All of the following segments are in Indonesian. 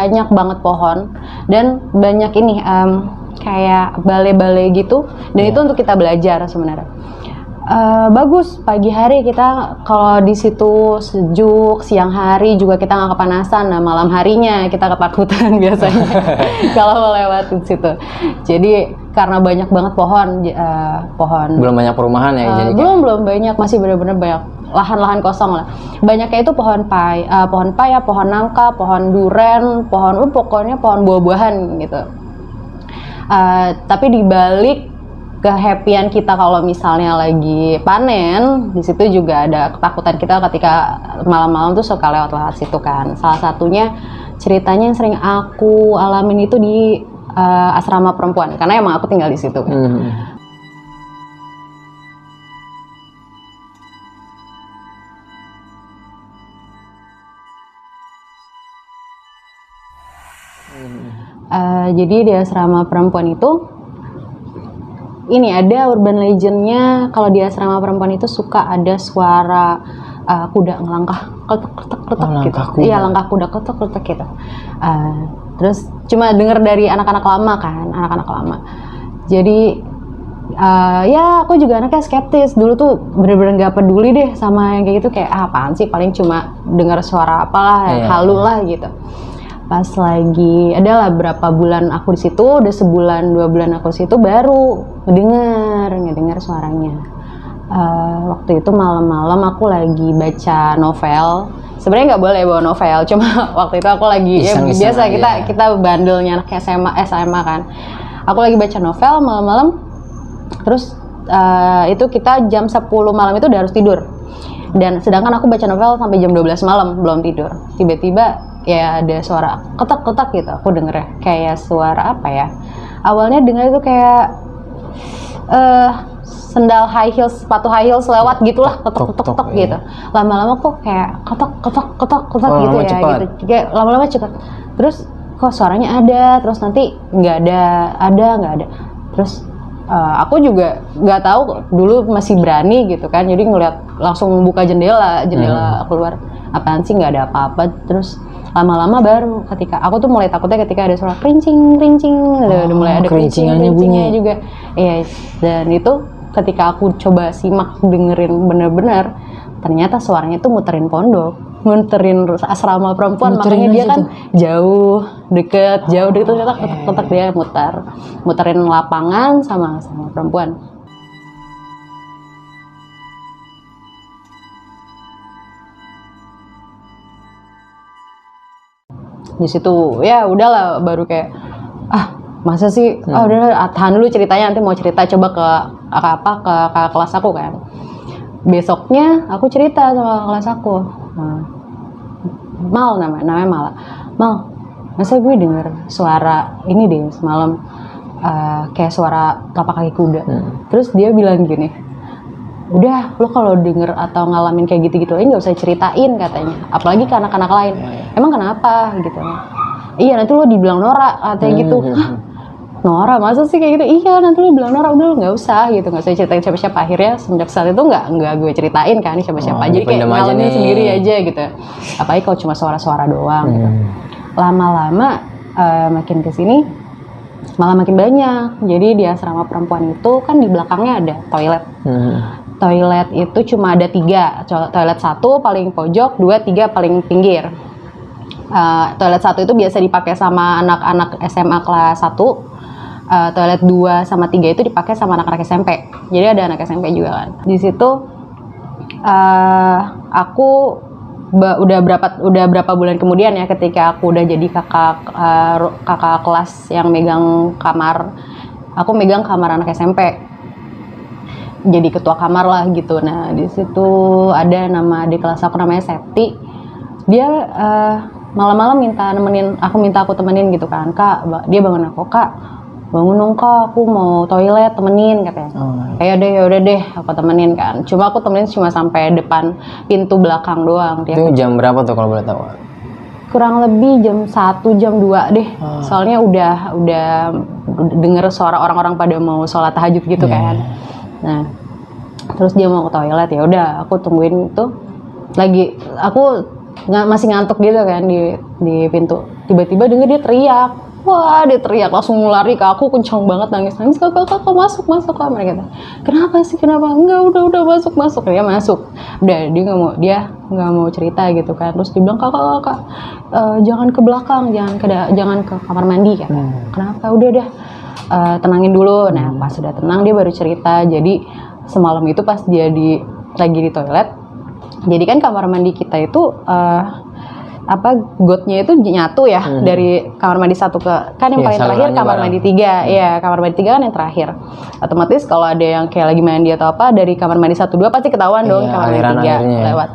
banyak banget pohon dan banyak ini kayak balai-balai gitu, dan itu untuk kita belajar sebenarnya. Bagus pagi hari kita kalau di situ sejuk, siang hari juga kita nggak kepanasan. Nah malam harinya kita ketakutan biasanya kalau melewati situ. Jadi karena banyak banget pohon. Belum banyak perumahan ya jadi. Belum banyak, masih benar-benar banyak lahan-lahan kosong lah. Banyaknya itu pohon paya, pohon nangka, pohon duren, pokoknya pohon buah-buahan gitu. Tapi di balik kehappyan kita kalau misalnya lagi panen, di situ juga ada ketakutan kita ketika malam-malam tuh suka lewat situ kan. Salah satunya ceritanya yang sering aku alamin itu di asrama perempuan, karena emang aku tinggal di situ kan. Jadi di asrama perempuan itu ini ada urban legendnya, kalau di asrama perempuan itu suka ada suara kuda ngelangkah kletek gitu. Iya, langkah kuda kletek gitu. Terus cuma denger dari anak-anak lama. Jadi ya aku juga anaknya skeptis dulu tuh, bener-bener nggak peduli deh sama yang kayak gitu, kayak apaan sih, paling cuma dengar suara apalah, halu lah gitu. Pas lagi adalah berapa bulan aku di situ, udah sebulan 2 bulan aku di situ baru ngedengar suaranya. Waktu itu malam-malam aku lagi baca novel. Sebenarnya nggak boleh bawa novel, cuma waktu itu aku lagi biasa kita bandelnya anak SMA kan. Aku lagi baca novel malam-malam, terus itu kita jam 10 malam itu udah harus tidur. Dan sedangkan aku baca novel sampai jam 12 malam belum tidur. Tiba-tiba ya ada suara ketak-ketak gitu, aku denger ya, kayak suara apa ya, awalnya dengar itu kayak sendal high heels, sepatu high heels lewat gitulah, ketok-ketok gitu. Lama-lama kok kayak ketok gitu ya, cepat. Gitu kayak lama-lama cepat, terus kok suaranya ada, terus nanti nggak ada, terus aku juga nggak tahu, dulu masih berani gitu kan, jadi ngeliat langsung buka jendela keluar, apaan sih, nggak ada apa-apa. Terus lama-lama baru ketika aku tuh mulai takutnya ketika ada suara kerincing, udah mulai ada kerincingnya juga. Iya, dan itu ketika aku coba simak dengerin bener-bener, ternyata suaranya tuh muterin asrama perempuan, makanya dia kan jauh deket ternyata ketek dia muterin lapangan sama perempuan. Di situ ya udahlah, baru kayak masa sih, udah tahan dulu ceritanya, nanti mau cerita coba ke kelas aku kan. Besoknya aku cerita sama kelas aku, Mal namanya Mal, masa gue denger suara ini deh semalam, kayak suara tapak kaki kuda. Terus dia bilang gini, udah lo kalau denger atau ngalamin kayak gitu-gitu aja nggak usah ceritain katanya, apalagi ke anak-anak lain. Emang kenapa gitu? Iya, nanti lo dibilang Nora katanya gitu. Hah? Nora masa sih kayak gitu? Iya, nanti lo bilang Nora, udah lo nggak usah gitu, nggak usah ceritain siapa-siapa. Akhirnya semenjak saat itu nggak gue ceritain kan siapa-siapa, jadi kayak ngalamin sendiri aja gitu. Apalagi kalau cuma suara-suara doang gitu. Lama-lama makin kesini malah makin banyak. Jadi di asrama perempuan itu kan di belakangnya ada toilet. Toilet itu cuma ada 3, toilet 1 paling pojok, 2, 3 paling pinggir. Toilet 1 itu biasa dipakai sama anak-anak SMA kelas 1, toilet 2 sama 3 itu dipakai sama anak-anak SMP. Jadi ada anak SMP juga kan. Di situ aku udah berapa bulan kemudian ya, ketika aku udah jadi kakak kelas yang megang kamar, aku megang kamar anak SMP. Jadi ketua kamar lah gitu. Nah di situ ada nama di kelas aku namanya Septi. Dia malam-malam minta aku temenin gitu kan. Kak, dia bangun aku, Kak bangun dong Kak, aku mau toilet, temenin katanya. Ya udah deh aku temenin kan. Cuma aku temenin cuma sampai depan pintu belakang doang. Itu jam berapa tuh kalau boleh tahu? Kurang lebih jam 1, jam 2 deh. Soalnya udah denger suara orang-orang pada mau sholat tahajud gitu kan. Nah, terus dia mau ke toilet, ya udah aku tungguin itu. Lagi aku masih ngantuk gitu kan di pintu. Tiba-tiba denger dia teriak. Wah, dia teriak langsung lari ke aku kencang banget nangis kakak masuk kak, mereka kata kenapa sih enggak udah masuk dia masuk udah dia nggak mau cerita gitu kan. Terus dia bilang kakak jangan ke belakang, jangan ke kamar mandi kan. Kenapa udah tenangin dulu. Nah pas sudah tenang dia baru cerita. Jadi semalam itu pas dia lagi di toilet, jadi kan kamar mandi kita itu gotnya itu nyatu ya, dari kamar mandi 1 ke kan yang paling terakhir kamar mandi 3 ya, kamar mandi 3 kan yang terakhir. Otomatis kalau ada yang kayak lagi mandi atau apa dari kamar mandi 1 2 pasti ketahuan dong kamar mandi 3 lewat.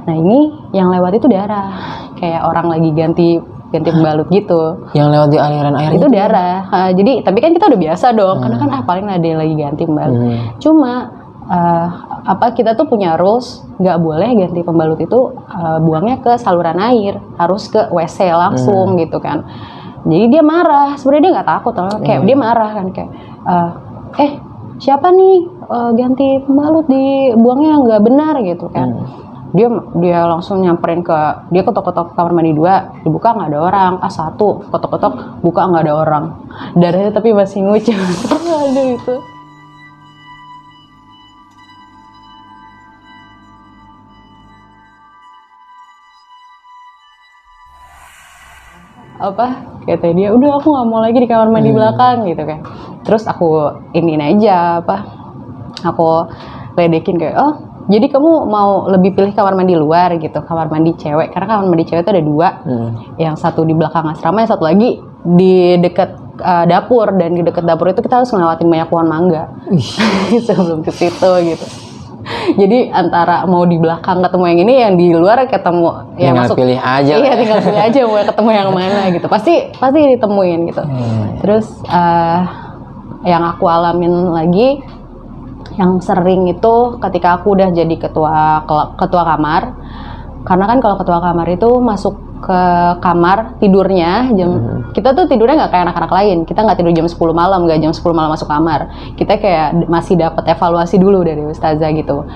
Nah ini yang lewat itu darah, kayak orang lagi ganti pembalut gitu. Yang lewat di aliran air itu darah. Jadi tapi kan kita udah biasa dong, karena kan paling ada yang lagi ganti pembalut. Cuma kita tuh punya rules, nggak boleh ganti pembalut itu buangnya ke saluran air, harus ke WC langsung gitu kan. Jadi dia marah, sebenarnya dia nggak takut loh, kayak dia marah kan kayak siapa nih ganti pembalut dibuangnya nggak benar gitu kan. Dia langsung nyamperin dia ketok-ketok kamar mandi 2, dibuka nggak ada orang. 1 ketok-ketok, buka nggak ada orang, darahnya tapi masih ngucur. Aduh itu. Kata dia udah aku nggak mau lagi di kamar mandi belakang gitu kan. Terus aku aku ledekin kayak jadi kamu mau lebih pilih kamar mandi luar gitu, kamar mandi cewek, karena kamar mandi cewek itu ada 2, yang satu di belakang asrama, yang satu lagi di dekat dapur, dan di dekat dapur itu kita harus ngelewatin banyak pohon mangga sebelum ke situ gitu. Jadi antara mau di belakang ketemu yang ini, yang di luar ketemu yang masuk. Pilih aja. Iya, tinggal pilih aja mau ketemu yang mana gitu. Pasti ditemuin gitu. Terus yang aku alamin lagi, yang sering itu ketika aku udah jadi ketua kamar. Karena kan kalau ketua kamar itu masuk ke kamar tidurnya kita tuh tidurnya nggak kayak anak-anak lain. Kita nggak tidur jam 10 malam, nggak jam 10 malam masuk kamar. Kita kayak masih dapat evaluasi dulu dari ustazah gitu.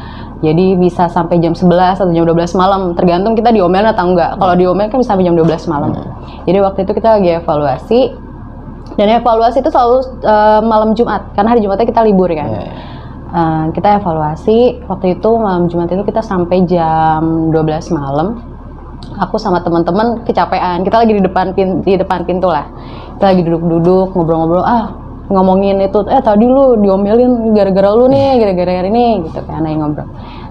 Jadi bisa sampai jam 11 atau jam 12 malam, tergantung kita diomelin atau enggak. Kalau diomelin kan bisa sampai jam 12 malam. Jadi waktu itu kita lagi evaluasi, dan evaluasi itu selalu malam Jumat, karena hari Jumatnya kita libur kan. Kita evaluasi waktu itu malam Jumat itu kita sampai jam 12 malam. Aku sama teman-teman kecapean. Kita lagi di depan pintu lah. Kita lagi duduk-duduk ngobrol-ngobrol. Ngomongin itu. Tadi lu diomelin gara-gara lu nih, gara-gara ini gitu kan. Ngobrol.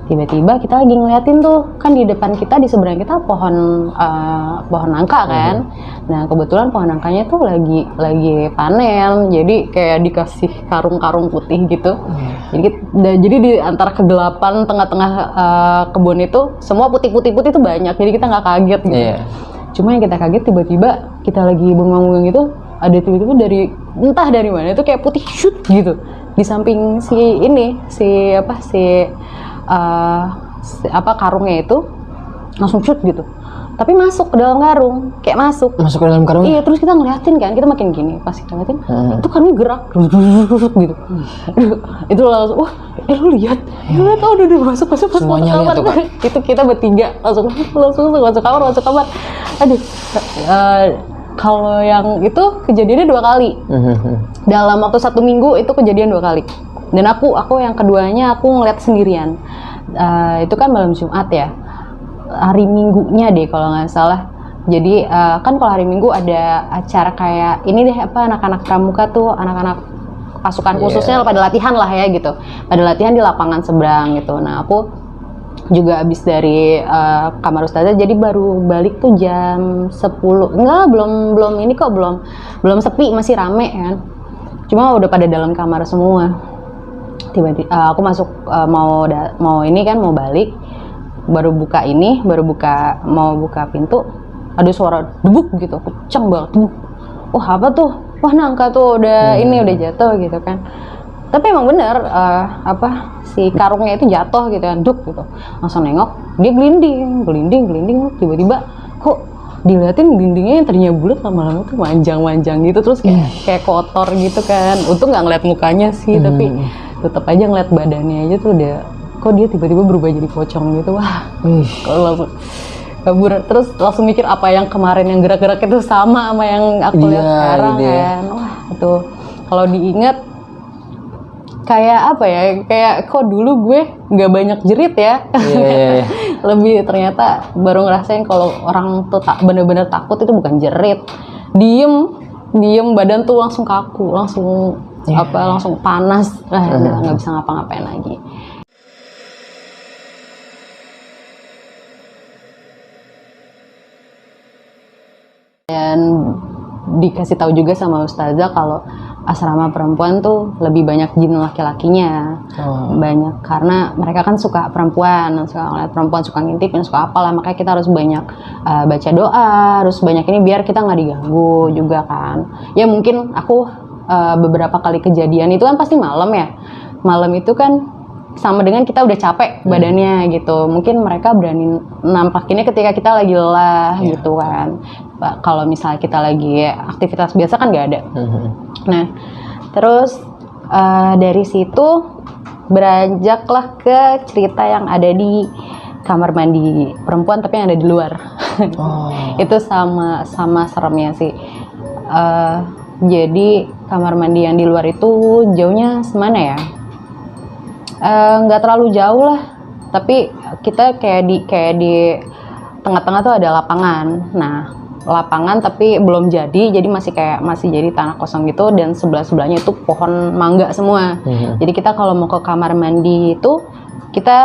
Tiba-tiba kita lagi ngeliatin tuh, kan di depan kita, di seberang kita pohon nangka kan. Nah kebetulan pohon nangkanya tuh lagi panen, jadi kayak dikasih karung-karung putih gitu. Jadi di antara kegelapan tengah-tengah kebun itu semua putih tuh banyak, jadi kita nggak kaget gitu. Cuma yang kita kaget tiba-tiba kita lagi bengong-bengong gitu, ada tiba-tiba entah dari mana itu kayak putih shoot gitu di samping karungnya itu langsung shoot gitu, tapi masuk ke dalam karung, kayak masuk ke dalam karung. Iya, terus kita ngeliatin kan, kita makin gini, pas kita ngeliatin itu karungnya gerak gitu. Itu langsung lu lihat udah masuk semuanya kamar. Itu kita bertiga langsung masuk kamar. Aduh, kalau yang itu kejadiannya 2 kali dalam waktu 1 minggu, itu kejadian 2 kali. Dan aku yang keduanya aku ngeliat sendirian. Itu kan malam Jumat ya, hari Minggunya deh kalau nggak salah. Jadi kan kalau hari Minggu ada acara kayak ini deh, anak-anak pramuka tuh, anak-anak pasukan khususnya pada latihan lah ya gitu, pada latihan di lapangan seberang gitu. Nah aku juga abis dari kamar ustazah, jadi baru balik tuh jam 10. Belum sepi, masih rame kan, cuma udah pada dalam kamar semua. Tiba-tiba aku masuk mau balik, mau buka pintu, ada suara debuk gitu, kenceng banget. Wah apa tuh? Wah nangka tuh udah jatuh gitu kan. Tapi emang bener si karungnya itu jatuh gitu kan, duk gitu. Langsung nengok, dia gelinding, tiba-tiba kok diliatin gelindingnya yang tadinya bulat lama-lama tuh manjang gitu, terus kayak kotor gitu kan. Untung nggak ngeliat mukanya sih, tapi tetap aja ngeliat badannya aja tuh udah, kok dia tiba-tiba berubah jadi pocong gitu. Wah, kalau kabur. Terus langsung mikir apa yang kemarin yang gerak-gerak itu sama yang aku lihat sekarang gitu ya. kan. Wah itu kalau diingat kayak apa ya, kayak kok dulu gue nggak banyak jerit ya. Iya. Lebih ternyata baru ngerasain kalau orang tuh bener-bener takut itu bukan jerit, diem badan tuh langsung kaku, langsung langsung panas, nggak bisa ngapa-ngapain lagi. Dan dikasih tahu juga sama ustazah kalau asrama perempuan tuh lebih banyak jin laki-lakinya. Banyak karena mereka kan suka perempuan, suka ngeliat perempuan, suka ngintipin, suka apalah, makanya kita harus banyak baca doa, harus banyak ini biar kita nggak diganggu juga kan. Ya mungkin aku beberapa kali kejadian itu kan pasti malam ya, malam itu kan sama dengan kita udah capek badannya gitu. Mungkin mereka berani nampakinnya ketika kita lagi lelah gitu kan. Kalau misalnya kita lagi aktivitas biasa kan nggak ada. Nah, terus dari situ beranjaklah ke cerita yang ada di kamar mandi perempuan tapi yang ada di luar. Itu sama seremnya sih. Jadi kamar mandi yang di luar itu jauhnya semana ya? Nggak terlalu jauh lah, tapi kita kayak di tengah-tengah tuh ada lapangan. Nah, lapangan tapi belum jadi masih jadi tanah kosong gitu, dan sebelahnya itu pohon mangga semua. Jadi kita kalau mau ke kamar mandi itu kita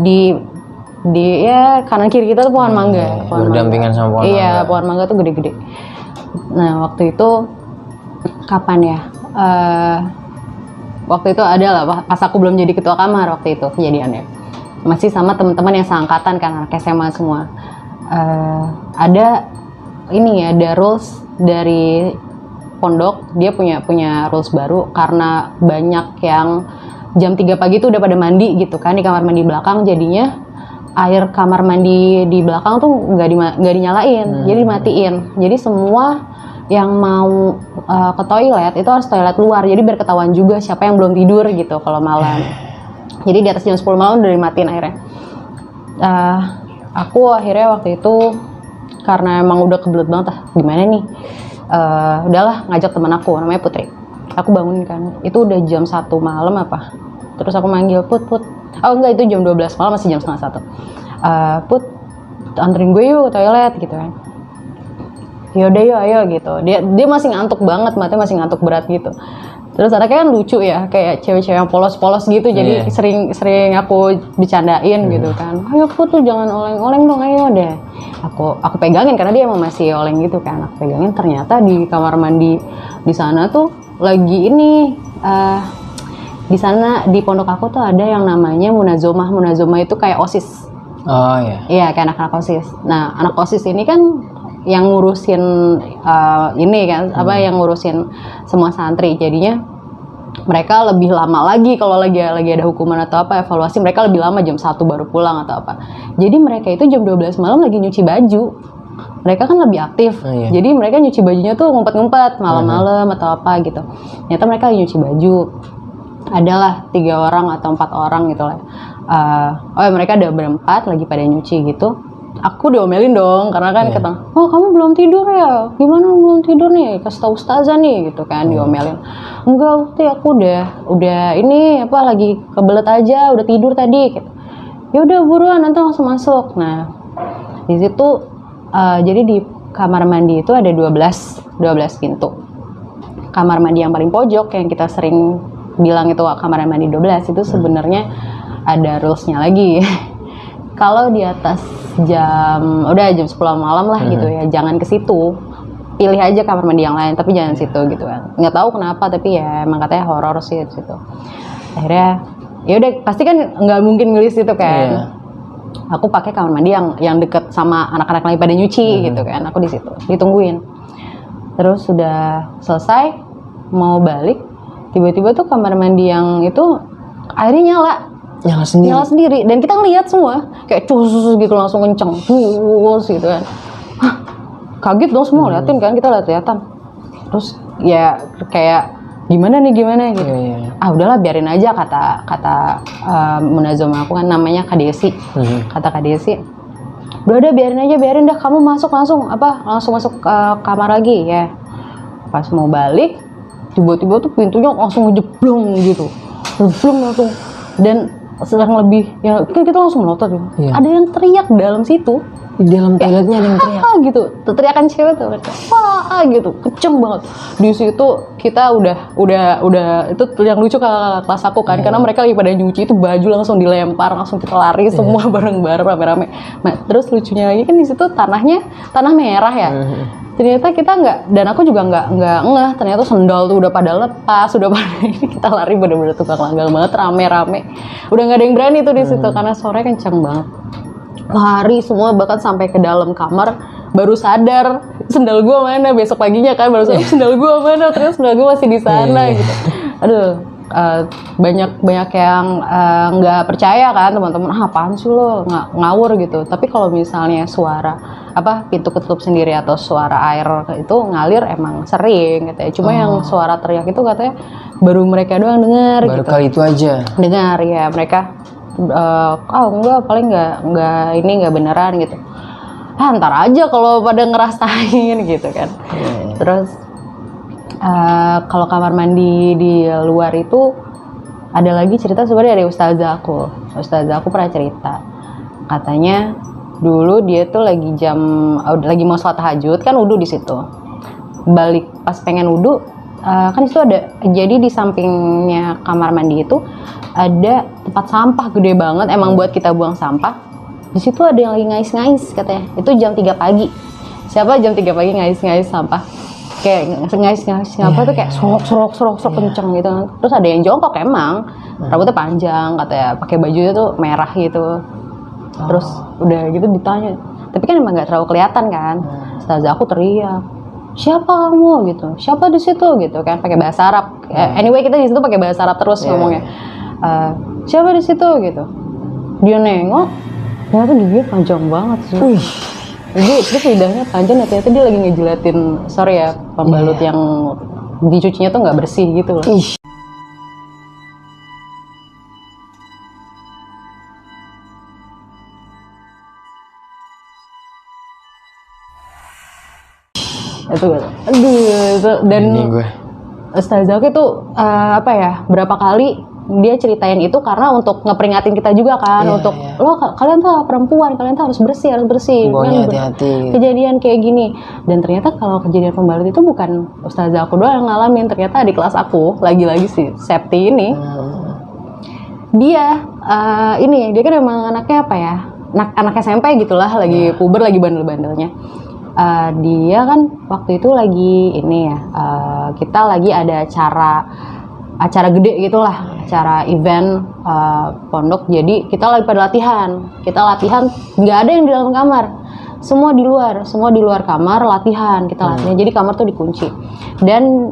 di ya kanan kiri kita tuh pohon mangga. Berdampingan sama pohon mangga. Iya, pohon mangga tuh gede-gede. Nah, waktu itu kapan ya? Waktu itu adalah pas aku belum jadi ketua kamar waktu itu kejadiannya. Masih sama teman-teman yang seangkatan kan, anak SMA semua. Ada rules dari pondok, dia punya rules baru karena banyak yang jam 3 pagi itu udah pada mandi gitu kan di kamar mandi belakang, jadinya air kamar mandi di belakang tuh nggak dinyalain, jadi dimatiin. Jadi semua yang mau ke toilet itu harus toilet luar, jadi biar ketahuan juga siapa yang belum tidur gitu kalau malam. Jadi di atas jam 10 malam udah dimatiin airnya. Aku akhirnya waktu itu karena emang udah kebelet banget gimana nih, udahlah ngajak teman aku namanya Putri. Aku bangunin kan, itu udah jam 1 malam apa, terus aku manggil Put, oh enggak, itu jam 12 malam, masih jam setengah 1. Put, anterin gue yuk ke toilet gitu kan. Yaudah yuk ayo gitu. Dia masih ngantuk banget, matanya masih ngantuk berat gitu. Terus anaknya kan lucu ya, kayak cewek-cewek yang polos-polos gitu, jadi sering aku bercandain gitu kan. Ayo Put, tuh jangan oleng-oleng dong, ayo deh. Aku pegangin karena dia emang masih oleng gitu kan. Aku pegangin, ternyata di kamar mandi di sana tuh lagi ini di sana di pondok aku tuh ada yang namanya munazomah. Munazomah itu kayak OSIS. Oh iya. Iya, kayak anak-anak OSIS. Nah, anak OSIS ini kan yang ngurusin ini kan, yang ngurusin semua santri. Jadinya mereka lebih lama lagi kalau lagi ada hukuman atau apa, evaluasi mereka lebih lama, jam 1 baru pulang atau apa. Jadi mereka itu jam 12 malam lagi nyuci baju. Mereka kan lebih aktif. Jadi mereka nyuci bajunya tuh ngumpet-ngumpet malam-malam atau apa gitu. Ternyata mereka lagi nyuci baju. Adalah 3 orang atau 4 orang gitu lah. Mereka ada berempat lagi pada nyuci gitu. Aku diomelin dong karena kan kata, oh kamu belum tidur ya, gimana belum tidur nih, kasih tahu ustazah nih gitu kan. Diomelin, enggak Ukti, aku udah ini apa lagi kebelet aja, udah tidur tadi gitu. Ya udah buruan, nanti langsung masuk. Nah di situ jadi di kamar mandi itu ada 12 pintu. Kamar mandi yang paling pojok yang kita sering bilang itu kamar mandi 12 itu sebenarnya ada rulesnya lagi. Kalau di atas jam 10 malam lah gitu ya, jangan ke situ. Pilih aja kamar mandi yang lain, tapi jangan situ gitu kan. Nggak tahu kenapa, tapi ya emang katanya horor sih di situ. Akhirnya ya udah, pasti kan nggak mungkin milih situ kan. Aku pakai kamar mandi yang deket sama anak-anak lagi pada nyuci gitu kan. Aku di situ ditungguin. Terus sudah selesai mau balik, tiba-tiba tuh kamar mandi yang itu airnya nyala sendiri, dan kita ngeliat semua kayak cus gitu, langsung kenceng gitu kan. Kaget dong semua liatin kan, kita lihat-lihatan. Terus ya kayak gimana gitu. Udahlah biarin aja, kata munazomah aku kan namanya Kak Desi. Kata Kak Desi, udah biarin aja, biarin dah, kamu masuk langsung masuk ke kamar lagi ya. Pas mau balik tiba-tiba tuh pintunya langsung ngejeblong gitu, langsung. Dan sedang lebih ya kan kita langsung melotot ya. Iya. Ada yang teriak dalam situ. Di dalam toiletnya ada yang teriak. Gitu, teriakan cewek tuh, wah gitu, kenceng banget. Di situ kita udah itu yang lucu ke kelas aku kan, karena mereka lagi pada nyuci itu baju langsung dilempar, langsung kita lari semua bareng-bareng rame-rame. Nah, terus lucunya lagi kan di situ tanah merah ya. Ternyata kita nggak, dan aku juga nggak ngeh, ternyata sendal tuh udah pada lepas, udah pada ini, kita lari bener-bener tukang langgang banget, rame-rame. Udah nggak ada yang berani tuh di situ karena sore kenceng banget. Lari semua bahkan sampai ke dalam kamar, baru sadar sendal gue mana, besok paginya kan baru sadar sendal gue mana, terus sendal gue masih di sana gitu. Aduh, banyak yang nggak percaya kan teman-teman, apaan sih lo ngawur gitu. Tapi kalau misalnya suara pintu ketutup sendiri atau suara air itu ngalir emang sering katanya. Cuma yang suara teriak itu katanya baru mereka doang dengar Baru gitu. kali itu aja. Dengar ya mereka. Enggak, paling nggak beneran gitu. Ntar aja kalau pada ngerasain gitu kan. Terus kalau kamar mandi di luar itu ada lagi cerita sebenarnya dari ustazah aku pernah cerita, katanya dulu dia tuh lagi mau sholat tahajud kan, wudu di situ, balik pas pengen wudu kan itu ada, jadi di sampingnya kamar mandi itu ada tempat sampah gede banget, emang buat kita buang sampah. Di situ ada yang lagi ngais-ngais katanya. Itu jam 3 pagi. Siapa jam 3 pagi ngais-ngais sampah? Kayak ngais-ngais sampah tuh kayak serok kenceng gitu. Terus ada yang jongkok emang. Rambutnya panjang katanya, pakai bajunya tuh merah gitu. Terus udah gitu ditanya. Tapi kan emang enggak terlalu kelihatan kan. Ustazah aku teriak, "Siapa kamu?" gitu. "Siapa di situ?" gitu kan, pakai bahasa Arab. Anyway, kita di situ pakai bahasa Arab terus ngomongnya. Siapa di situ gitu. Dia nengok, ternyata dia panjang banget sih. Terus lidahnya panjang, ternyata dia lagi ngejilatin, sorry ya, pembalut yang dicucinya tuh nggak bersih gitu loh. Itu dan ustazah aku tuh berapa kali dia ceritain itu karena untuk ngeperingatin kita juga kan, lo kalian tuh perempuan, kalian tuh harus bersih kan, hati-hati. Kejadian kayak gini. Dan ternyata kalau kejadian pembalut itu bukan ustazah aku doang yang ngalamin, ternyata di kelas aku lagi-lagi si Septi ini dia dia kan emang anaknya anak SMP gitulah, lagi puber, lagi bandel-bandelnya. Dia kan waktu itu lagi kita lagi ada acara gede gitulah, acara event pondok. Jadi kita lagi pada latihan, nggak ada yang di dalam kamar, semua di luar kamar latihan. Jadi kamar tuh dikunci dan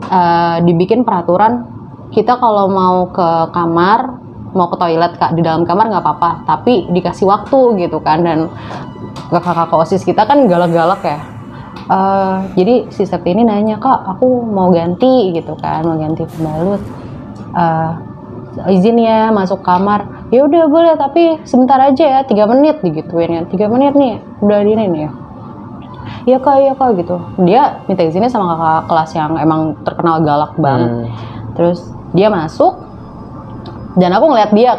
dibikin peraturan, kita kalau mau ke kamar, mau ke toilet di dalam kamar nggak apa-apa, tapi dikasih waktu gitu kan. Dan kakak OSIS kita kan galak-galak ya. Jadi si Septi ini nanya, "Kak, aku mau ganti gitu kan, mau ganti pembalut. Izin ya masuk kamar." "Ya udah boleh, tapi sebentar aja ya, 3 menit digituin ya. 3 menit nih, udah ini nih ya." Iya kak gitu. Dia minta izinnya sama kakak kelas yang emang terkenal galak banget. Terus dia masuk, dan aku ngeliat dia.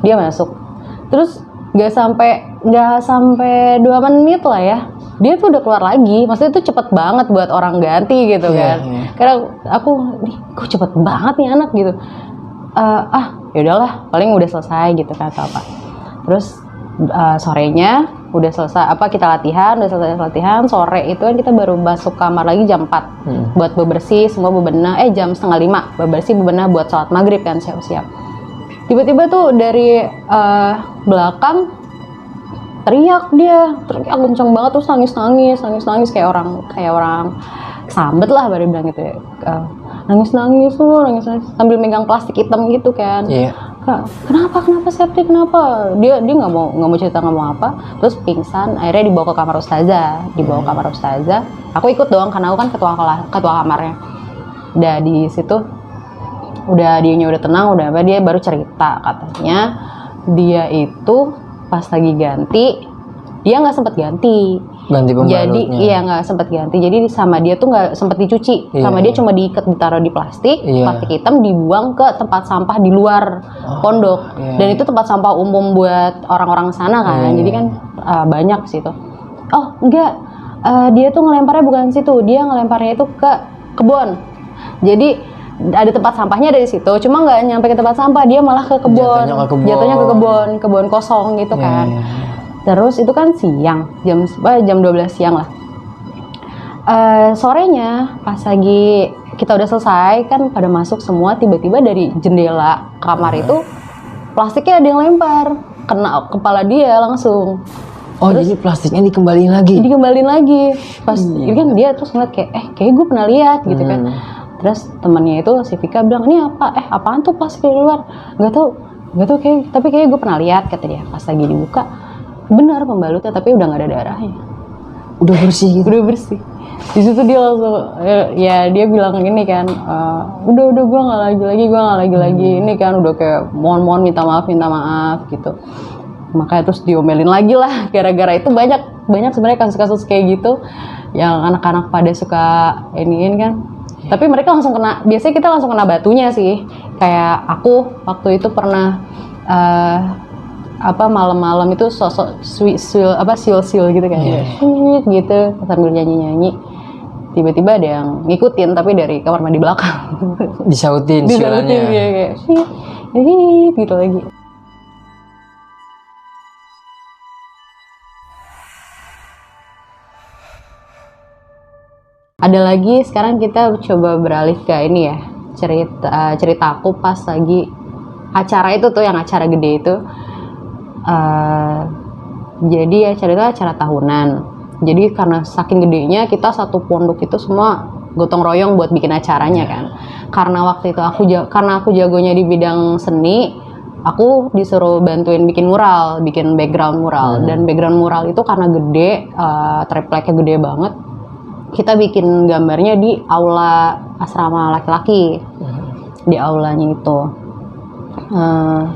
Dia masuk. Terus nggak sampai 2 menit lah ya, dia tuh udah keluar lagi. Maksudnya itu cepet banget buat orang ganti gitu kan. Karena aku, kok cepet banget nih anak gitu. Ya udahlah, paling udah selesai gitu kan atau apa. Terus sorenya udah selesai kita latihan, sore itu kan kita baru masuk kamar lagi jam 4 buat bebersih semua, bebenah. Jam 4:30 bebersih, bebenah buat sholat maghrib kan, siap-siap. Tiba-tiba tuh dari belakang teriak kenceng banget, terus nangis kayak orang kesambet lah, baru bilang gitu ya. Nangis sambil megang plastik hitam gitu kan. Kak, kenapa Septi, kenapa? Dia nggak mau cerita, nggak mau apa. Terus pingsan, akhirnya dibawa ke kamar ustazah. Aku ikut doang karena aku kan ketua kamarnya. Udah di situ, dianya udah tenang, dia baru cerita, katanya dia itu pas lagi ganti dia nggak sempat ganti. Ganti pembalutnya. Jadi iya nggak sempat ganti. Jadi sama dia tuh nggak sempat dicuci. Sama dia cuma diikat, ditaruh di plastik hitam, dibuang ke tempat sampah di luar pondok. Dan itu tempat sampah umum buat orang-orang sana kan. Jadi kan banyak situ. Oh enggak, dia tuh ngelemparnya bukan situ. Dia ngelemparnya itu ke kebun. Jadi ada tempat sampahnya dari situ, cuma nggak nyampe ke tempat sampah, dia malah ke kebun. Jatuhnya ke kebun kosong gitu kan. Terus itu kan siang, jam 12 siang lah. Sorenya pas lagi kita udah selesai kan pada masuk semua, tiba-tiba dari jendela kamar itu plastiknya ada yang lempar, kena kepala dia langsung. Terus, jadi plastiknya dikembaliin lagi. Pas ini kan dia terus ngeliat kayak gue pernah lihat gitu kan. Terus temannya itu si Vika bilang, ini apa? Apaan tuh plastik di luar? Gak tau tapi kayak gue pernah lihat, kata dia. Pas lagi dibuka, benar pembalutnya, tapi udah nggak ada darahnya. Udah bersih gitu. Udah bersih. Di situ dia langsung ya dia bilang gini kan, udah gue nggak lagi lagi. Ini kan udah kayak mohon minta maaf gitu. Makanya terus diomelin lagi lah, gara-gara itu banyak sebenarnya kasus-kasus kayak gitu yang anak-anak pada suka iniin kan. Tapi mereka langsung kena, biasanya kita langsung kena batunya sih. Kayak aku waktu itu pernah malam-malam itu sosok siul gitu kan. Gitu sambil nyanyi-nyanyi. Tiba-tiba ada yang ngikutin tapi dari kamar mandi belakang. Disautin siulannya. Kayak gitu lagi. Ada lagi, sekarang kita coba beralih ke ini ya, cerita aku pas lagi acara itu tuh, yang acara gede itu. Jadi acara itu acara tahunan. Jadi karena saking gedenya, kita satu pondok itu semua gotong royong buat bikin acaranya kan. Karena waktu itu karena aku jagonya di bidang seni, aku disuruh bantuin bikin background mural. Dan background mural itu karena gede, tripleknya gede banget. Kita bikin gambarnya di aula asrama laki-laki, di aulanya itu.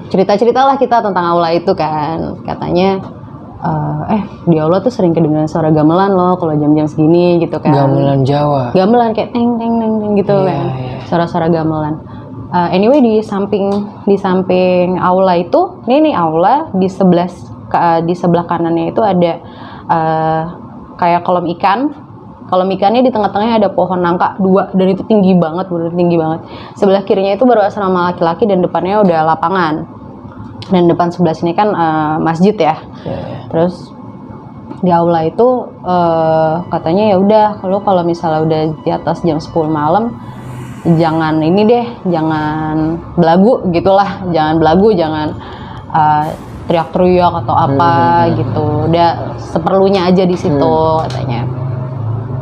Cerita-ceritalah kita tentang aula itu kan. Katanya, di aula tuh sering kedengaran suara gamelan loh kalau jam-jam segini gitu kan. Gamelan Jawa. Gamelan kayak teng teng teng gitu kan. Suara-suara gamelan. Anyway di samping aula itu, ini aula di sebelah kanannya itu ada kayak kolam ikan. Kolam ikannya di tengah-tengahnya ada pohon nangka 2 dan itu tinggi banget, bener tinggi banget. Sebelah kirinya itu baru asrama laki-laki dan depannya udah lapangan. Dan depan sebelah sini kan masjid ya. Terus di aula itu katanya ya udah kalau misalnya udah di atas jam 10 malam jangan belagu gitulah, jangan teriak-teriak atau apa gitu. Udah seperlunya aja di situ katanya.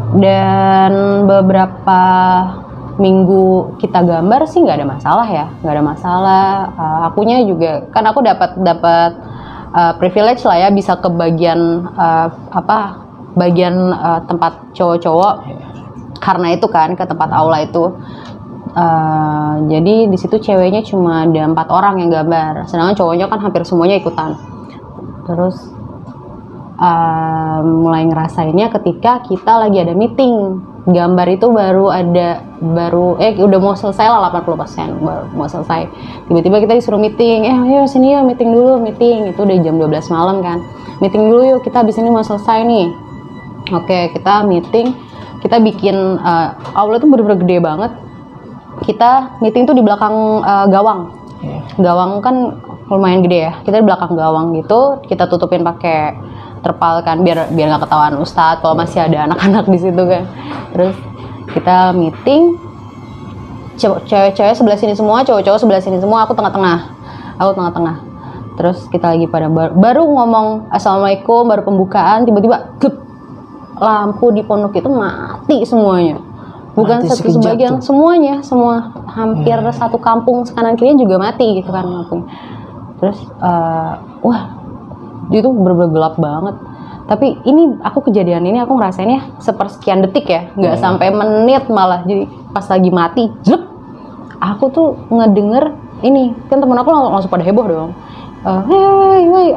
Dan beberapa minggu kita gambar sih nggak ada masalah. Akunya juga kan aku dapat privilege lah ya, bisa ke bagian tempat cowok-cowok karena itu kan ke tempat aula itu. Jadi di situ ceweknya cuma ada 4 orang yang gambar, sedangkan cowoknya kan hampir semuanya ikutan. Terus mulai ngerasainnya ketika kita lagi ada meeting. Gambar itu udah mau selesai lah, 80% baru mau selesai. Tiba-tiba kita disuruh meeting. Ayo sini yuk meeting dulu. Itu udah jam 12 malam kan. Meeting dulu yuk, kita habis ini mau selesai nih. Oke, kita meeting. Kita bikin aula itu bener-bener gede banget. Kita meeting tuh di belakang gawang. Gawang kan lumayan gede ya. Kita di belakang gawang gitu, kita tutupin pakai terpal kan biar nggak ketahuan ustadz kalau masih ada anak-anak di situ kan. Terus kita meeting, cewek-cewek sebelah sini semua, cowok-cowok sebelah sini semua, aku tengah-tengah. Terus kita lagi pada baru ngomong assalamualaikum, baru pembukaan, tiba-tiba lampu di pondok itu mati semuanya. Bukan satu sebagian, semua hampir satu kampung kanan kirinya juga mati gitu kan lampunya. Terus itu bener-bener gelap banget. Tapi kejadian ini aku ngerasainnya sepersekian detik ya, nggak sampai menit malah. Jadi pas lagi mati, aku tuh ngedenger ini kan, temen aku langsung pada heboh dong. hei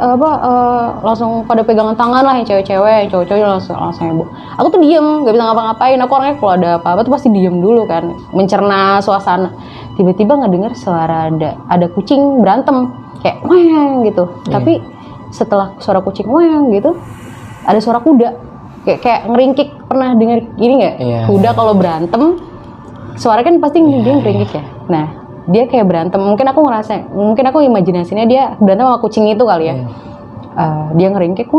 langsung pada pegangan tangan lah yang cewek-cewek, yang cowok-cowok langsung heboh. Aku tuh diem, nggak bisa ngapa-ngapain. Aku orangnya kalau ada apa-apa tuh pasti diem dulu kan, mencerna suasana. Tiba-tiba ngedenger suara ada kucing berantem kayak weng gitu. Tapi setelah suara kucing weng gitu, ada suara kuda kayak ngeringkik. Pernah dengar gini nggak? Kuda kalau berantem suara kan pasti dia ngeringkik ya. Nah, dia kayak berantem, mungkin aku imajinasinya dia berantem sama kucing itu kali ya. Dia ngeringkik,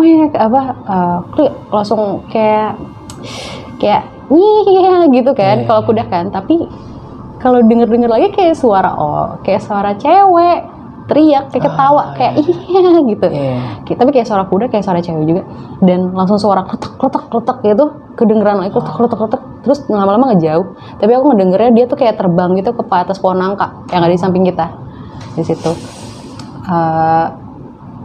langsung kayak gitu kan, kalau kuda kan. Tapi kalau denger lagi kayak suara cewek teriak, kayak ketawa, kayak iya gitu. Tapi kayak suara kuda, kayak suara cewek juga. Dan langsung suara kletek gitu, kedengeran lagi kletek. Terus lama-lama ngejauh. Tapi aku ngedengernya dia tuh kayak terbang gitu ke atas pohon nangka yang ada di samping kita. Di situ.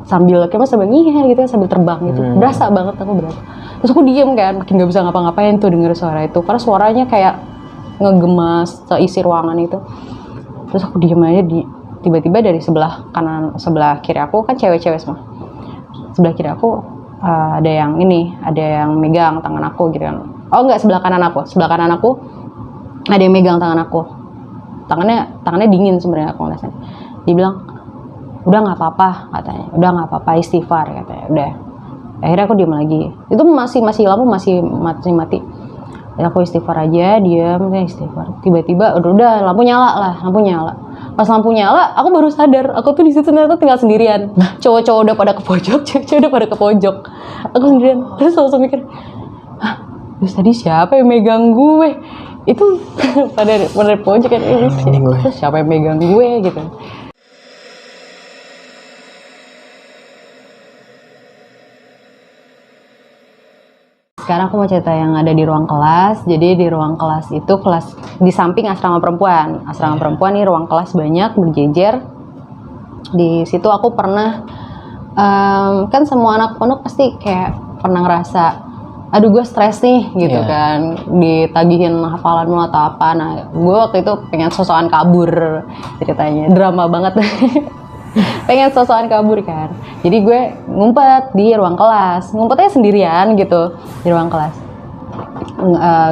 Sambil terbang gitu. Berasa banget aku berasa. Terus aku diem kan, makin gak bisa ngapa-ngapain tuh denger suara itu. Karena suaranya kayak ngegemas seisi ruangan itu. Terus aku diem aja tiba-tiba dari sebelah kiri aku kan cewek-cewek semua. Sebelah kiri aku ada yang megang tangan aku gitu kan. Oh enggak, sebelah kanan aku ada yang megang tangan aku. Tangannya dingin sebenarnya aku ngerasain. Dia bilang, udah nggak apa-apa katanya, udah nggak apa-apa, istighfar katanya. Udah. Akhirnya aku diam lagi. Itu masih lampu masih mati. Ya, aku istighfar aja, diam, istighfar. Tiba-tiba udah lampu nyala. Pas lampu nyala, aku baru sadar aku tuh di situ ternyata tinggal sendirian. Cowok-cowok udah pada ke pojok, cewek-cewek udah pada ke pojok. Aku sendirian. Terus langsung mikir, terus tadi siapa yang megang gue? Itu pada pojok kan, terus siapa yang megang gue gitu. Sekarang aku mau cerita yang ada di ruang kelas. Jadi di ruang kelas itu di samping asrama perempuan. Asrama perempuan nih ruang kelas banyak berjejer. Di situ aku pernah kan semua anak pondok pasti kayak pernah ngerasa, aduh gue stres nih gitu kan, ditagihin hafalanmu atau apa. Nah gue waktu itu pengen sosokan kabur, ceritanya drama banget. Pengen sosokan kabur kan, jadi gue ngumpet di ruang kelas, ngumpetnya sendirian gitu di ruang kelas.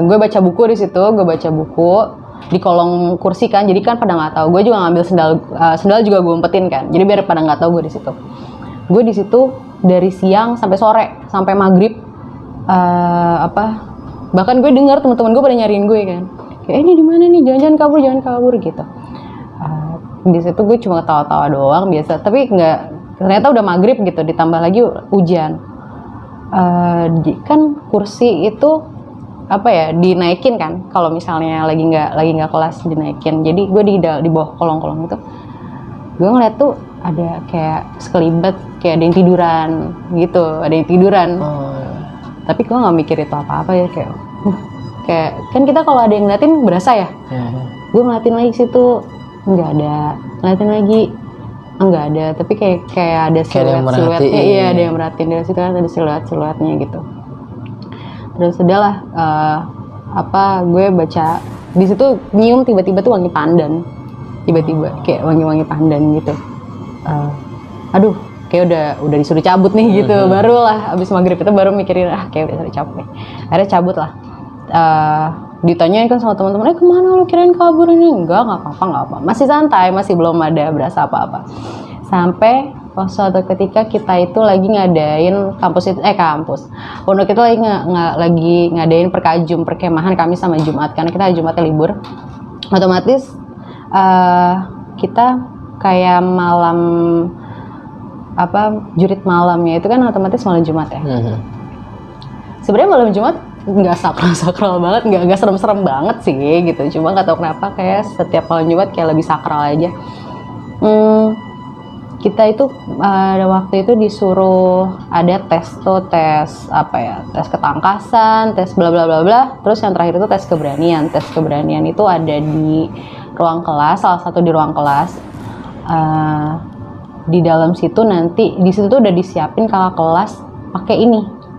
Gue baca buku di situ, di kolong kursi kan, jadi kan pada nggak tahu. Gue juga ngambil sendal juga gue umpetin kan, jadi biar pada nggak tahu gue di situ. Gue di situ dari siang sampai sore, sampai maghrib. Bahkan gue dengar teman-teman gue pada nyariin gue kan, kayak ini di mana nih, jangan kabur gitu. Di situ gue cuma ketawa-tawa doang biasa, tapi nggak, ternyata udah maghrib gitu, ditambah lagi hujan. Kan kursi itu dinaikin kan, kalau misalnya lagi nggak kelas dinaikin. Jadi gue di bawah kolong-kolong itu, gue ngeliat tuh ada kayak sekelibat, kayak ada yang tiduran. Tapi gue nggak mikir itu apa-apa ya, kayak kan kita kalau ada yang ngeliatin berasa ya. Gue ngeliatin lagi situ, nggak ada, ngeliatin lagi nggak ada, tapi kayak ada siluetnya. Iya, ada yang merhatiin dari situ kan, ada siluetnya gitu. Terus udahlah, gue baca di situ, nyium tiba-tiba tuh wangi pandan, kayak wangi pandan gitu. Aduh, kayak udah disuruh cabut nih gitu. Barulah abis maghrib itu baru mikirin, kayak udah disuruh cabut nih. Akhirnya cabut lah. Ditanyain kan sama teman-teman, kemana lu, kirain kabur ini? Enggak apa-apa, masih santai, masih belum ada berasa apa-apa. Sampai suatu ketika kita itu lagi ngadain pondok itu lagi ngadain perkemahan Kamis sama Jumat, karena kita Jumatnya libur. Otomatis kita kayak malam jurit malamnya itu kan otomatis malam Jumat ya. Sebenarnya malam Jumat nggak sakral banget, nggak serem-serem banget sih gitu. Cuma nggak tahu kenapa kayak setiap malam Jumat kayak lebih sakral aja. Kita itu waktu itu disuruh ada tes ketangkasan, tes bla bla bla bla. Terus yang terakhir itu tes keberanian. Tes keberanian itu ada di ruang kelas, salah satu di ruang kelas. Di dalam situ nanti di situ tuh udah disiapin kakak kelas pakai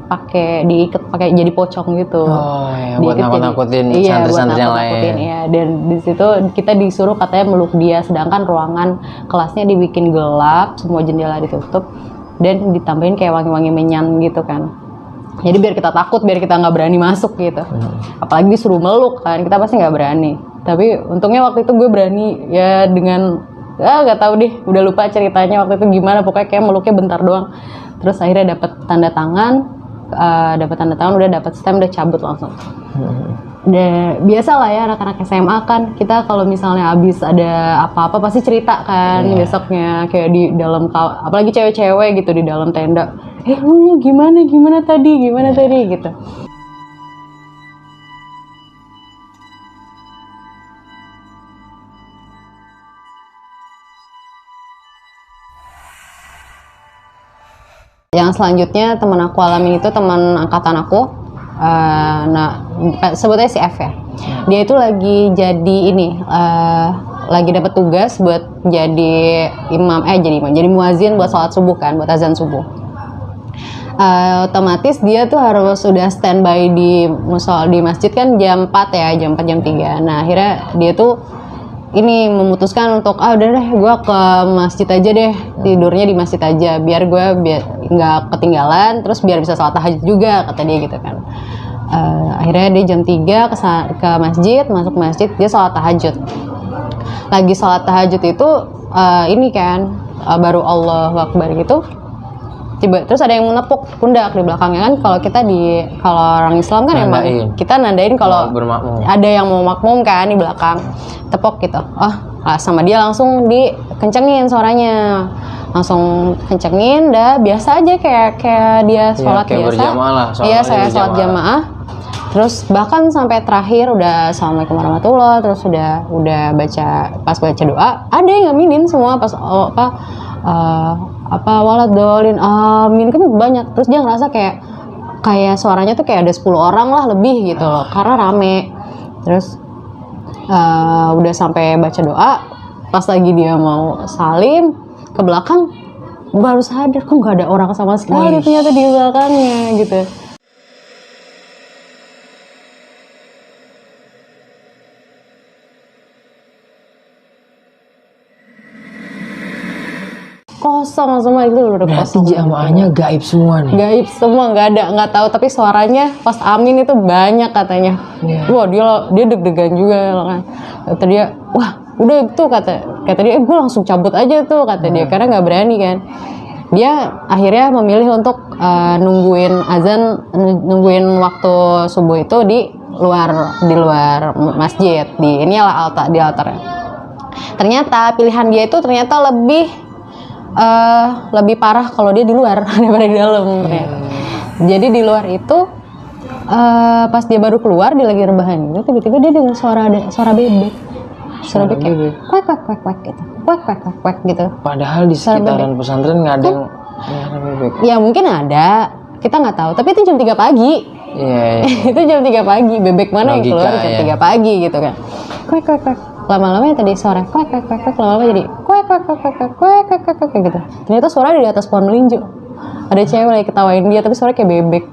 pakai diikat pakai jadi pocong gitu. Oh iya, buat nakut-nakutin santri-santri yang lain. Iya, dan di situ kita disuruh katanya meluk dia, sedangkan ruangan kelasnya dibikin gelap, semua jendela ditutup dan ditambahin kayak wangi-wangi menyan gitu kan. Jadi biar kita takut, biar kita nggak berani masuk gitu. Apalagi disuruh meluk kan, kita pasti nggak berani. Tapi untungnya waktu itu gue berani ya dengan nggak tahu deh, udah lupa ceritanya waktu itu gimana, pokoknya kayak meluknya bentar doang. Terus akhirnya dapat tanda tangan, udah dapat stem, udah cabut langsung. Biasa lah ya anak-anak SMA kan, kita kalau misalnya habis ada apa-apa pasti cerita kan besoknya, kayak di dalam, apalagi cewek-cewek gitu di dalam tenda, lu gimana tadi gitu. Yang selanjutnya teman aku alami itu teman angkatan aku, sebutnya si F ya. Dia itu lagi jadi lagi dapat tugas buat jadi jadi muazin buat sholat subuh kan, buat azan subuh. Otomatis dia tuh harus udah standby di masjid kan jam 4 ya, jam 3. Nah akhirnya dia tuh memutuskan untuk udah deh gue ke masjid aja deh, tidurnya di masjid aja biar nggak ketinggalan, terus biar bisa sholat tahajud juga kata dia gitu kan. Akhirnya dia jam 3 ke masjid, masuk masjid, dia sholat tahajud. Lagi sholat tahajud itu baru Allahu Akbar gitu, terus ada yang menepuk pundak di belakangnya kan. Kalau orang Islam kan emang kita nandain kalau ada yang mau makmum kan di belakang, tepok gitu. Sama dia langsung dikencengin suaranya, langsung kencengin, biasa aja kayak dia sholat biasa. Berjamaah lah. Iya, saya sholat jamaah. Terus bahkan sampai terakhir udah assalamualaikum warahmatullah, terus udah baca doa, ada yang ngaminin semua pas waladolin amin kan banyak. Terus dia ngerasa kayak suaranya tuh kayak ada 10 orang lah lebih gitu loh, karena rame. Terus udah sampai baca doa, pas lagi dia mau salim ke belakang baru sadar kok nggak ada orang sama sekali ternyata di belakangnya gitu. Kosong semua, itu udah kosong. Jamaahnya gaib semua nih. Gaib semua, nggak tahu, tapi suaranya pas amin itu banyak katanya. Wah dia deg-degan juga kan. Kata dia, wah udah itu kata dia, gue langsung cabut aja tuh kata dia, karena nggak berani kan. Dia akhirnya memilih untuk nungguin waktu subuh itu di luar masjid, di altarnya. Ternyata pilihan dia itu lebih parah kalau dia di luar daripada di dalam. Jadi di luar itu pas dia baru keluar, dia lagi rebahan gitu, tiba-tiba dia dengar suara bebek. Suara bebek kayak kuek gitu. Kuek gitu. Padahal di sekitaran pesantren nggak ada yang bebek. Ya mungkin ada, kita nggak tahu. Tapi itu jam 3 pagi. Iya. Itu jam 3 pagi. Bebek mana yang keluar jam 3 pagi gitu kan? Kuek. Lama-lama tadi suara kuek, lama-lama jadi kuek gitu. Ternyata suara di atas pohon melinjo. Ada cewek lagi ketawain dia, tapi suara kayak bebek.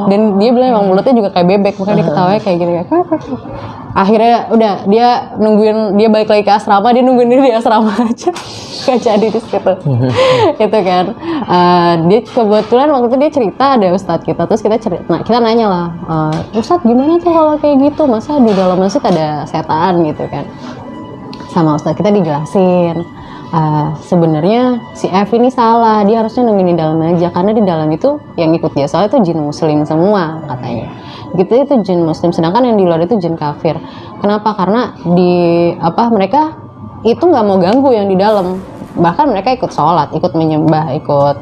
Dan dia bilang emang mulutnya juga kayak bebek, makanya dia ketawain kayak gitu ya. Akhirnya udah dia balik lagi ke asrama, dia nungguin diri di asrama aja. Gak jadi di situ. Itu kan. Dia kebetulan waktu itu dia cerita ada ustadz kita, terus kita nanya lah, Ustadz gimana tuh kalau kayak gitu, masa di dalam masjid ada setan gitu kan. Sama ustadz kita dijelasin, sebenarnya si F ini salah, dia harusnya nungguin di dalam aja, karena di dalam itu yang ikut dia soalnya itu jin muslim semua katanya. Gitu, itu jin muslim, sedangkan yang di luar itu jin kafir. Kenapa? Karena mereka itu nggak mau ganggu yang di dalam, bahkan mereka ikut sholat, ikut menyembah, ikut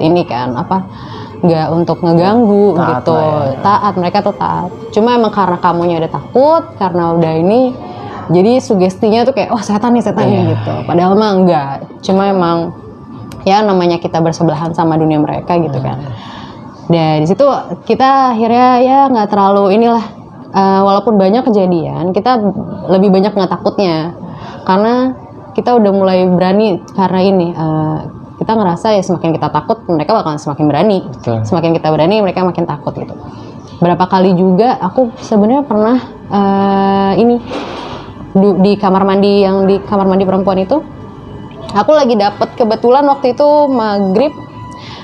nggak untuk ngeganggu taat gitu ya. Taat, mereka tuh taat. Cuma emang karena kamunya udah takut, karena udah jadi sugestinya tuh kayak setan nih gitu. Padahal mah enggak, cuma emang ya namanya kita bersebelahan sama dunia mereka gitu kan. Dan di situ kita akhirnya ya nggak terlalu walaupun banyak kejadian, kita lebih banyak nggak takutnya karena kita udah mulai berani, karena kita ngerasa ya semakin kita takut mereka bakalan semakin berani. Betul. Semakin kita berani mereka makin takut gitu. Berapa kali juga aku sebenarnya pernah ini di kamar mandi, yang di kamar mandi perempuan itu aku lagi dapet kebetulan waktu itu maghrib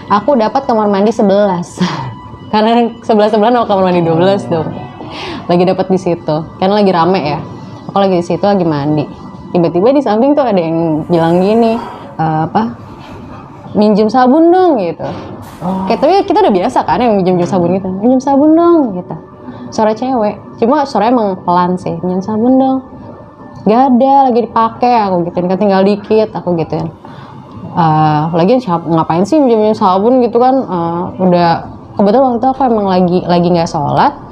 aku dapat kamar mandi 11 karena 11 sama kamar mandi 12 dong. Lagi dapat di situ karena lagi rame ya, aku lagi di situ lagi mandi, tiba-tiba di samping tuh ada yang bilang gini, minjem sabun dong gitu. Kayak tapi kita udah biasa kan yang minjem sabun gitu, minjem sabun dong gitu, suara cewek, cuma suaranya emang pelan sih, minjem sabun dong, gak ada lagi dipakai, aku gituin kan, tinggal dikit, aku gituin. Lagi ngapain sih minjem sabun gitu kan, udah kebetulan waktu itu aku emang lagi nggak sholat.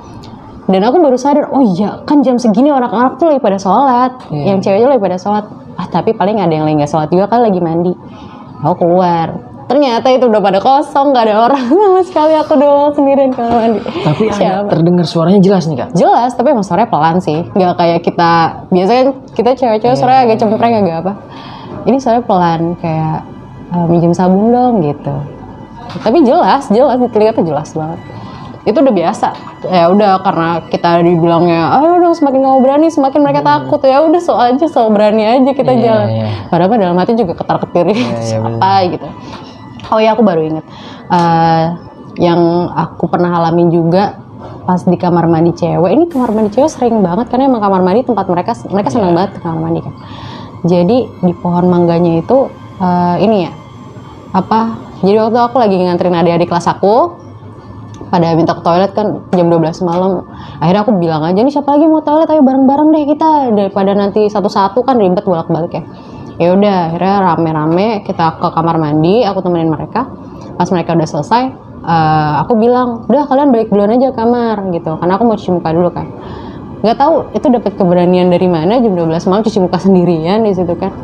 Dan aku baru sadar, oh iya kan jam segini orang-orang tuh lagi pada sholat, yang ceweknya lagi pada sholat. Tapi paling ada yang lagi nggak sholat juga kan, lagi mandi. Aku keluar, ternyata itu udah pada kosong, nggak ada orang sama sekali, aku doang sendirian kamar mandi. Tapi ada terdengar suaranya jelas nih kak? Jelas, tapi emang suaranya pelan sih, nggak kayak kita biasanya kita cewek-cewek suaranya agak cempreng agak apa. Ini suaranya pelan kayak minjem sabun dong gitu. Tapi jelas di telinga tuh jelas banget. Itu udah biasa, ya udah karena kita dibilangnya ayo dong semakin kamu berani semakin mereka takut, ya udah so berani aja kita jalan. Padahal dalam hati juga ketar-ketir apa gitu. Oh ya, aku baru inget yang aku pernah alamin juga pas di kamar mandi cewek. Ini kamar mandi cewek sering banget karena emang kamar mandi tempat mereka senang banget ke kamar mandi kan. Jadi di pohon mangganya itu ini ya jadi waktu aku lagi nganterin adik-adik kelas aku pada minta ke toilet kan jam 12 malam. Akhirnya aku bilang aja, nih siapa lagi mau toilet, ayo bareng-bareng deh kita, daripada nanti satu-satu kan ribet bolak-balik ya. Ya udah, akhirnya rame-rame kita ke kamar mandi, aku temenin mereka. Pas mereka udah selesai, aku bilang, udah kalian balik duluan aja ke kamar gitu, karena aku mau cuci muka dulu kan. Nggak tahu itu dapat keberanian dari mana jam 12 malam cuci muka sendirian di situ kan.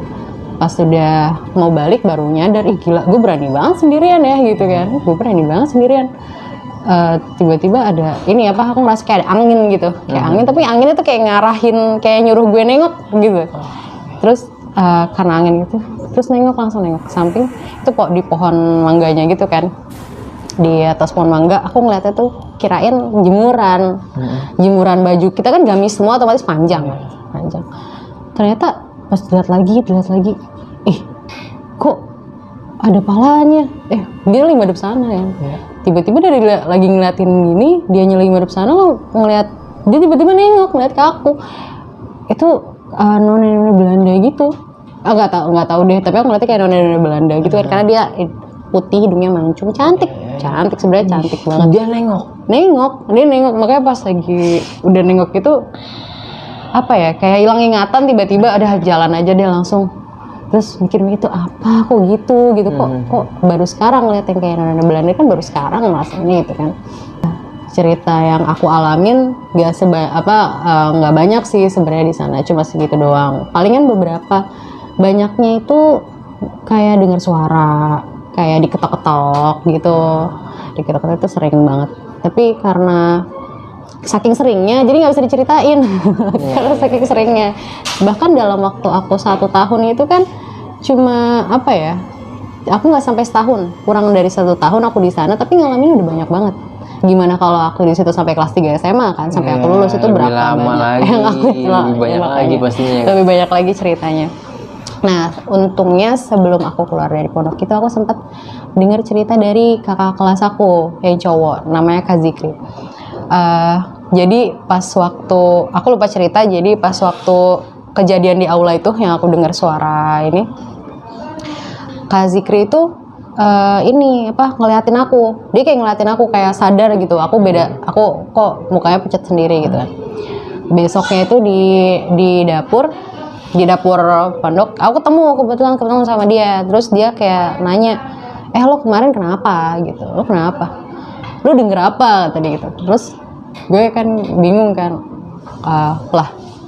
Pas udah mau balik baru nyadar, ih gila, gue berani banget sendirian ya gitu kan. Gue berani banget sendirian. Tiba-tiba ada ini aku ngerasa kayak ada angin gitu, kayak angin, tapi anginnya tuh kayak ngarahin, kayak nyuruh gue nengok gitu. Terus karena angin gitu, terus langsung nengok ke samping, itu kok di pohon mangganya gitu kan, di atas pohon mangga. Aku ngeliatnya tuh kirain jemuran baju kita kan, gamis semua otomatis panjang. Ternyata pas dilihat lagi, kok ada palanya, dia lagi madep sana ya. Tiba-tiba dari lagi ngeliatin gini, dia lagi madep sana, ngeliat dia tiba-tiba nengok ngeliat ke aku. Itu nona Belanda gitu. Nggak tahu deh, tapi aku ngeliatnya kayak nona Belanda gitu kan, karena dia putih, hidungnya mancung, cantik sebenarnya, cantik banget. Dia nengok, makanya pas lagi udah nengok itu kayak hilang ingatan, tiba-tiba ada jalan aja dia langsung. Terus mikir itu apa, kok gitu kok baru sekarang ngeliat yang kayak nona Belanda kan, baru sekarang masanya gitu kan. Cerita yang aku alamin nggak banyak sih sebenarnya di sana, cuma segitu doang. Palingan beberapa, banyaknya itu kayak dengar suara kayak diketok-ketok gitu. Diketok-ketok itu sering banget, tapi karena saking seringnya jadi nggak bisa diceritain. Karena saking seringnya, bahkan dalam waktu aku 1 tahun itu kan cuma aku nggak sampai setahun, kurang dari 1 tahun aku di sana, tapi ngalamin udah banyak banget. Gimana kalau aku di situ sampai kelas 3 SMA kan, sampai aku lulus itu berapa banyak yang aku lebih banyak lagi pastinya. Lebih banyak lagi ceritanya. Nah, untungnya sebelum aku keluar dari pondok itu aku sempat dengar cerita dari kakak kelas aku yang cowok, namanya Kak Zikri. Jadi pas waktu aku lupa cerita, jadi pas waktu kejadian di aula itu yang aku dengar suara ini, Kak Zikri itu ngeliatin aku. Dia kayak ngeliatin aku, kayak sadar gitu, aku kok mukanya pucat sendiri gitu kan. Besoknya itu di dapur pondok, aku kebetulan ketemu sama dia. Terus dia kayak nanya, lo kemarin kenapa gitu, lo denger apa tadi gitu. Terus gue kan bingung kan,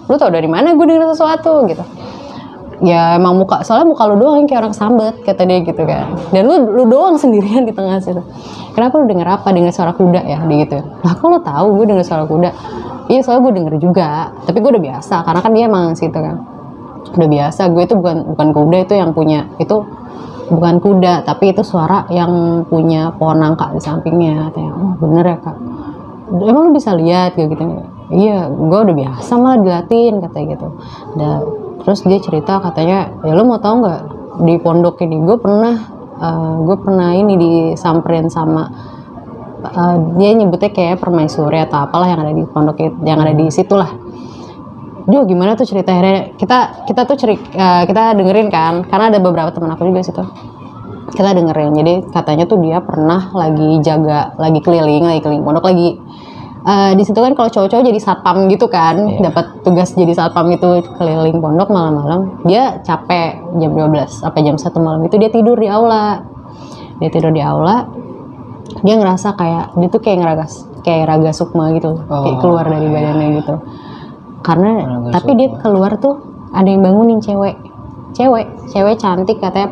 lu tau dari mana gue denger sesuatu gitu. Ya emang soalnya muka lu doang kayak orang sambet, kata dia gitu kan. Dan lu doang sendirian di tengah situ. Kenapa lu denger apa? Denger suara kuda ya, dia gitu. Lah kok lu tahu gue denger suara kuda? Iya soalnya gue denger juga, tapi gue udah biasa karena kan dia emang situ kan. Udah biasa, gue itu bukan kuda itu yang punya itu bukan kuda, tapi itu suara yang punya pohon nangka di sampingnya. Katanya, oh bener ya kak, emang lu bisa lihat kayak gitu? Iya, gue udah biasa malah dilatin katanya gitu. Terus dia cerita katanya, ya lu mau tahu nggak, di pondok ini gue pernah ini disamperin sama dia nyebutnya kayak permaisuri atau apalah yang ada di pondok yang ada di situ lah. Duh gimana tuh ceritanya, kita tuh kita dengerin kan, karena ada beberapa teman aku juga situ, kita dengerin. Jadi katanya tuh dia pernah lagi keliling pondok lagi. Di situ kan kalau cowok-cowok jadi satpam gitu kan, dapat tugas jadi satpam itu keliling pondok malam-malam. Dia capek jam 12 apa jam 1 malam itu dia tidur di aula. Dia ngerasa kayak dia tuh kayak raga sukma gitu, kayak keluar dari badannya gitu. Karena tapi dia keluar tuh ada yang bangunin cewek cantik, katanya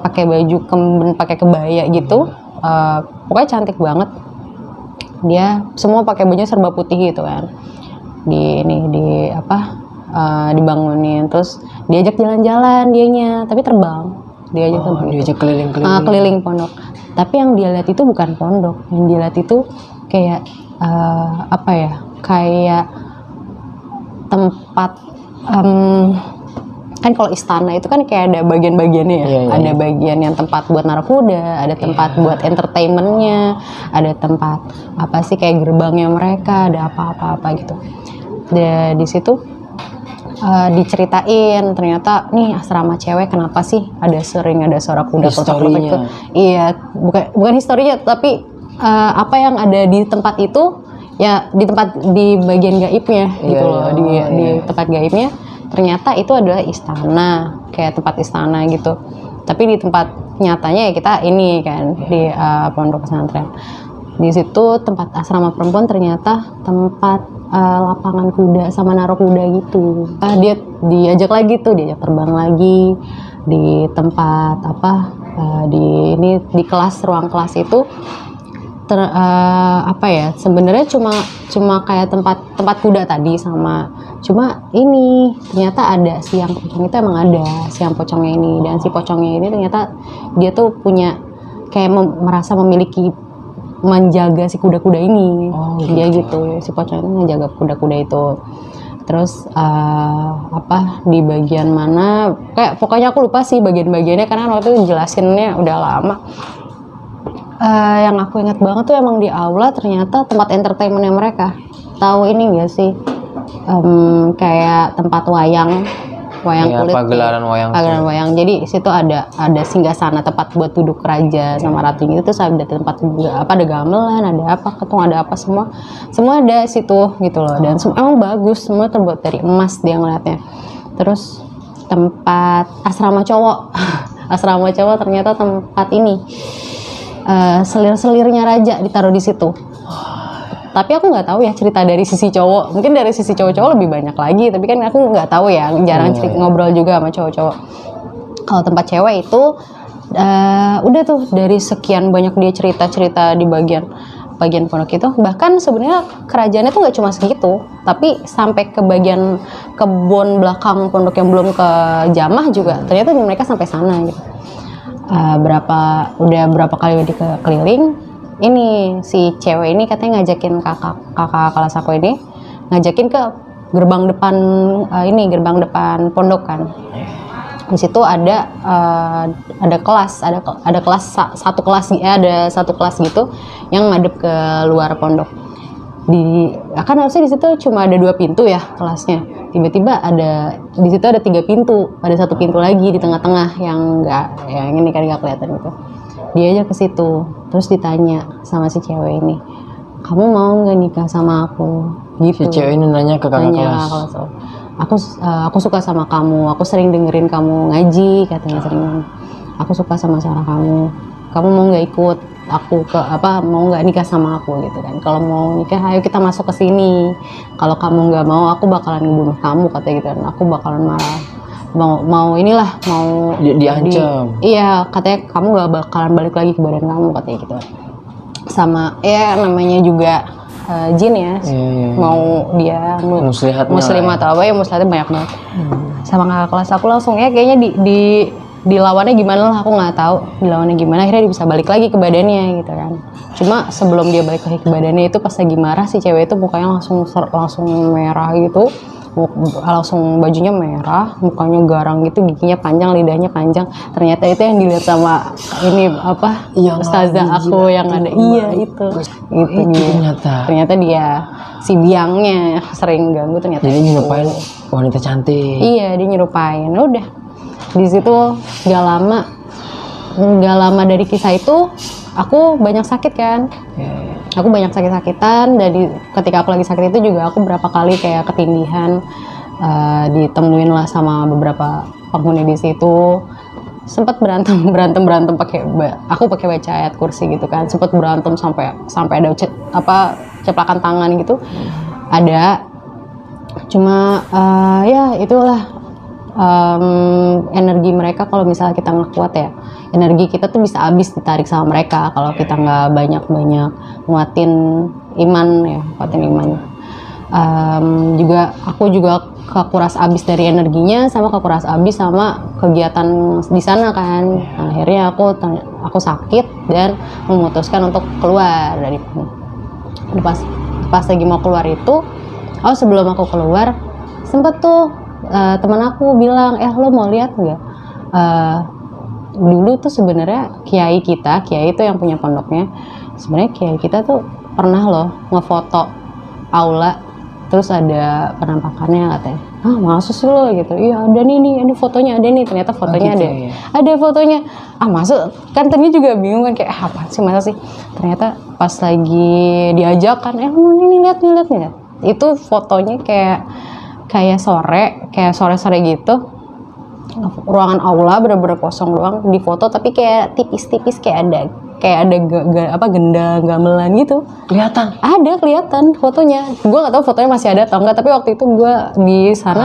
pakai baju pakai kebaya gitu, pokoknya cantik banget. Dia semua pakai baju serba putih gitu kan, dibangunin, terus diajak jalan-jalan dianya, tapi terbang, diajak keliling pondok. Tapi yang dia lihat itu bukan pondok, yang dia lihat itu kayak kayak tempat kan kalau istana itu kan kayak ada bagian-bagiannya ya, ada bagian yang tempat buat naruh kuda, ada tempat buat entertainmentnya, ada tempat kayak gerbangnya mereka, ada apa-apa gitu. Di situ diceritain ternyata nih asrama cewek kenapa sih sering ada suara kuda kotak-kotak itu. Iya, bukan historinya, tapi apa yang ada di tempat itu ya, di bagian gaibnya gitu loh, di tempat gaibnya ternyata itu adalah istana, kayak tempat istana gitu. Tapi di tempat nyatanya ya kita ini kan di pondok pesantren. Di situ tempat asrama perempuan ternyata tempat lapangan kuda sama naruh kuda gitu. Dia diajak terbang lagi di tempat di ruang kelas itu. Sebenarnya cuma kayak tempat kuda tadi cuma ini ternyata ada siang pocong, itu emang ada siang pocongnya ini, dan si pocongnya ini ternyata dia tuh punya kayak merasa memiliki menjaga si kuda-kuda ini. Dia gitu, si pocong itu menjaga kuda-kuda itu. Terus di bagian mana kayak pokoknya aku lupa sih bagian-bagiannya karena waktu itu jelasinnya udah lama. Yang aku ingat banget tuh emang di aula ternyata tempat entertainmentnya mereka. Tahu ini nggak sih, kayak tempat wayang kulit, pagelaran wayang. Jadi situ ada singgasana, tempat buat duduk raja sama ratu gitu. Terus ada tempat ada gamelan, ada apa semua ada situ gitu loh. Dan emang bagus, semua terbuat dari emas dia ngeliatnya. Terus tempat asrama cowok ternyata tempat ini. Selir-selirnya raja ditaruh di situ. Tapi aku nggak tahu ya cerita dari sisi cowok. Mungkin dari sisi cowok lebih banyak lagi. Tapi kan aku nggak tahu ya, jarang ngobrol juga sama cowok-cowok. Kalau tempat cewek itu udah tuh dari sekian banyak dia cerita di bagian pondok itu. Bahkan sebenarnya kerajaannya tuh nggak cuma segitu, tapi sampai ke bagian kebun belakang pondok yang belum ke jamah juga. Ternyata mereka sampai sana gitu. Berapa kali keliling. Ini si cewek ini katanya ngajakin kakak kelas aku ini ngajakin ke gerbang depan pondok kan. Di situ ada satu kelas gitu yang ngadep ke luar pondok. Kan harusnya di situ cuma ada 2 pintu ya kelasnya. Tiba-tiba di situ ada 3 pintu, ada 1 pintu lagi di tengah-tengah yang ini kan nggak kelihatan gitu. Dia aja ke situ, terus ditanya sama si cewek ini, kamu mau nggak nikah sama aku? Gitu. Si cewek ini nanya ke kakak kelas. Aku suka sama kamu, aku sering dengerin kamu ngaji, katanya sering. Aku suka sama suara kamu mau nggak ikut aku mau nggak nikah sama aku gitu kan? Kalau mau nikah, ayo kita masuk ke sini. Kalau kamu nggak mau, aku bakalan ngebunuh kamu, katanya gitu kan. Aku bakalan marah. Mau diancam. Iya, katanya kamu gak bakalan balik lagi ke badan kamu, katanya gitu. Sama namanya juga jin ya. Mau dia muslim atau apa ya, muslihatnya banyak banget. Sama kakak kelas aku langsung kayaknya dilawannya gimana lah, aku nggak tahu dilawannya gimana, akhirnya dia bisa balik lagi ke badannya gitu kan. Cuma sebelum dia balik lagi ke badannya itu pas lagi marah si cewek itu mukanya langsung merah gitu, langsung bajunya merah, mukanya garang gitu, giginya panjang, lidahnya panjang. Ternyata itu yang dilihat sama ini apa ustazah aku yang ada. Iya itu dia. Ternyata dia si biangnya sering ganggu ternyata. Jadi nyerupain wanita cantik. Iya, dia nyerupain. Udah di situ gak lama dari kisah itu aku banyak sakit kan. Aku banyak sakit-sakitan. Jadi ketika aku lagi sakit itu juga aku berapa kali kayak ketindihan, ditemuin lah sama beberapa penghuni di situ. Sempat berantem pakai aku pakai baca ayat kursi gitu kan. Sempat berantem sampai ada ceplakan tangan gitu. Ada. Cuma ya itulah energi mereka. Kalau misalnya kita nggak kuat ya, energi kita tuh bisa habis ditarik sama mereka kalau kita nggak banyak nguatin iman ya, juga aku juga kekuras habis dari energinya, sama kekuras habis sama kegiatan di sana kan. Nah, akhirnya aku sakit dan memutuskan untuk keluar dari pas lagi mau keluar itu, sebelum aku keluar sempet tuh teman aku bilang, lo mau lihat nggak? Dulu tuh sebenarnya kiai itu yang punya pondoknya, sebenarnya kiai kita tuh pernah loh ngefoto aula, terus ada penampakannya katanya. Masa sih lo gitu? Iya ada nih ini fotonya ada nih. Ternyata fotonya gitu, ada, ya? Ada fotonya. Masa kan tadinya juga bingung kan kayak apa sih masa sih? Ternyata pas lagi diajak kan, ini lihat nih. Itu fotonya kayak sore gitu, ruangan aula bener-bener kosong doang, di foto tapi kayak tipis-tipis kayak ada gamelan gitu. Kelihatan fotonya. Gue nggak tahu fotonya masih ada atau enggak, tapi waktu itu gue di sana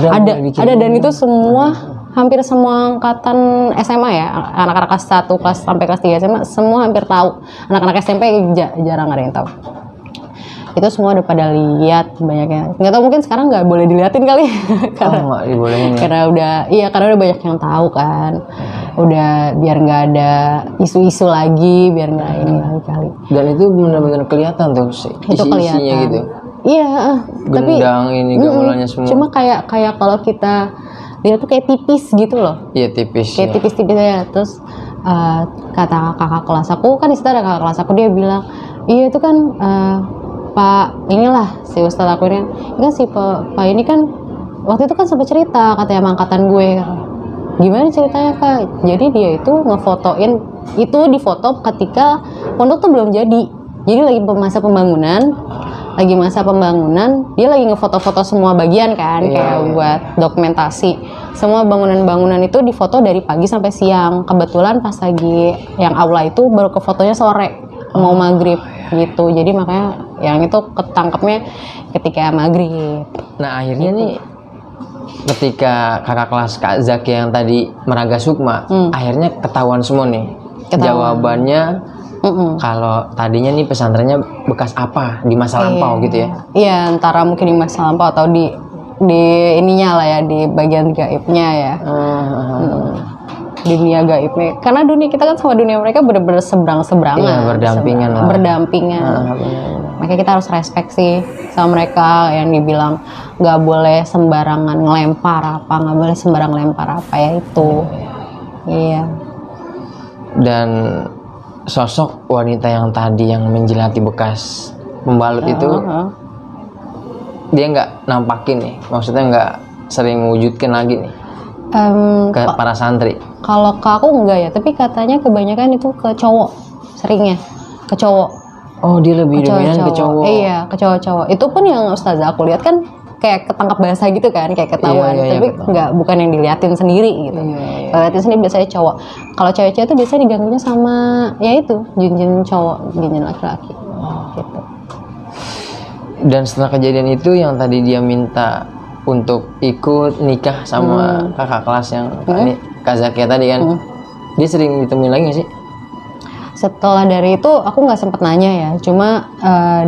ada dan itu semua hampir semua angkatan SMA ya, anak-anak kelas 1 sampai kelas 3 SMA semua hampir tahu. Anak-anak SMP jarang ada yang tahu. Itu semua udah pada lihat banyaknya. Nggak tahu, mungkin sekarang nggak boleh diliatin kali karena udah banyak yang tahu kan. Udah biar nggak ada isu-isu lagi, biar nggak ini lagi kali. Dan itu benar-benar kelihatan tuh isinya gitu. Iya, gendang ini gamelannya semua. Cuma kayak kalau kita lihat tuh kayak tipis gitu loh. Iya tipis. Kayak tipis-tipis ya. Terus kata kakak kelas aku, kan di situ ada kakak kelas aku, dia bilang, iya itu kan Pak inilah si ustadz aku ini kan si Pak ini kan waktu itu kan sempat cerita katanya sama angkatan gue. Gimana ceritanya Kak? Jadi dia itu ngefotoin, itu difoto ketika pondok tuh belum jadi lagi masa pembangunan, dia lagi ngefoto-foto semua bagian kan, kayak buat dokumentasi. Semua bangunan-bangunan itu difoto dari pagi sampai siang. Kebetulan pas lagi yang aula itu baru ke fotonya sore mau maghrib gitu. Jadi makanya yang itu ketangkepnya ketika maghrib. Nah akhirnya nih ketika kakak kelas Kak Zaki yang tadi Meraga Sukma, akhirnya ketahuan semua nih. Jawabannya kalau tadinya nih pesantrennya bekas apa di masa lampau gitu ya? Iya, antara mungkin di masa lampau atau di ininya lah ya, di bagian gaibnya ya. Dunia gaibnya, karena dunia kita kan sama dunia mereka bener-bener seberang-seberangan. Iya, berdampingan. Makanya kita harus respect sih sama mereka yang dibilang nggak boleh sembarangan ngelempar apa ya itu. Iya. Dan sosok wanita yang tadi yang menjilati bekas pembalut itu, dia nggak nampakin nih, maksudnya nggak sering mewujudkan lagi nih ke para santri. Kalau ke aku enggak ya, tapi katanya kebanyakan itu ke cowok, seringnya ke cowok. Oh, dia lebih dominan ke cowok. Iya, ke cowok-cowok. Itu pun yang ustazah aku lihat kan kayak ketangkap basah gitu kan, kayak ketahuan. Tapi bukan yang diliatin sendiri gitu. Kalau liatin sendiri biasanya cowok. Kalau cewek-cewek itu biasanya diganggunya sama ya itu, jin-jin cowok, jin-jin laki-laki. Gitu. Dan setelah kejadian itu yang tadi dia minta untuk ikut nikah sama kakak kelas yang Kak Zakia tadi kan, dia sering ditemuin lagi gak sih? Setelah dari itu aku nggak sempet nanya ya, cuma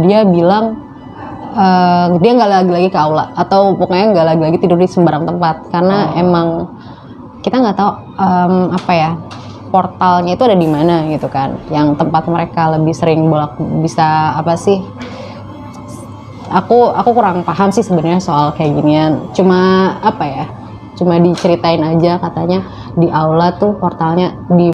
dia bilang dia nggak lagi ke aula, atau pokoknya nggak lagi tidur di sembarang tempat, karena emang kita nggak tahu apa ya, portalnya itu ada di mana gitu kan, yang tempat mereka lebih sering bisa apa sih, aku kurang paham sih sebenarnya soal kayak ginian. Cuma apa ya, cuma diceritain aja katanya di aula tuh portalnya di